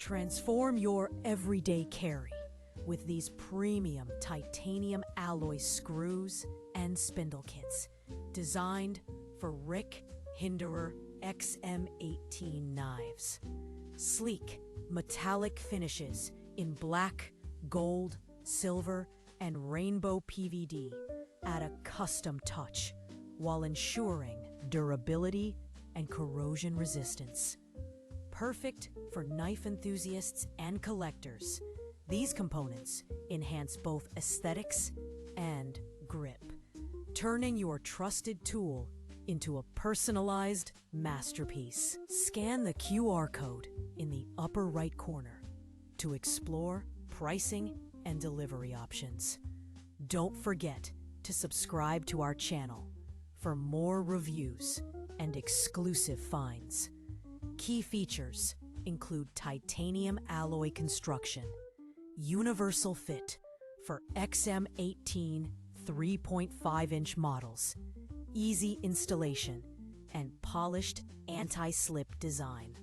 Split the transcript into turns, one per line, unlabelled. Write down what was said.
Transform your everyday carry with these premium titanium alloy screws and spindle kits designed for Rick Hinderer XM18 knives. Sleek, metallic finishes in black, gold, silver, and rainbow PVD add a custom touch while ensuring durability and corrosion resistance. Perfect for knife enthusiasts and collectors, these components enhance both aesthetics and grip, turning your trusted tool into a personalized masterpiece. Scan the QR code in the upper right corner to explore pricing and delivery options. Don't forget to subscribe to our channel for more reviews and exclusive finds. Key features include titanium alloy construction, universal fit for XM18 3.5-inch models, easy installation, and polished anti-slip design.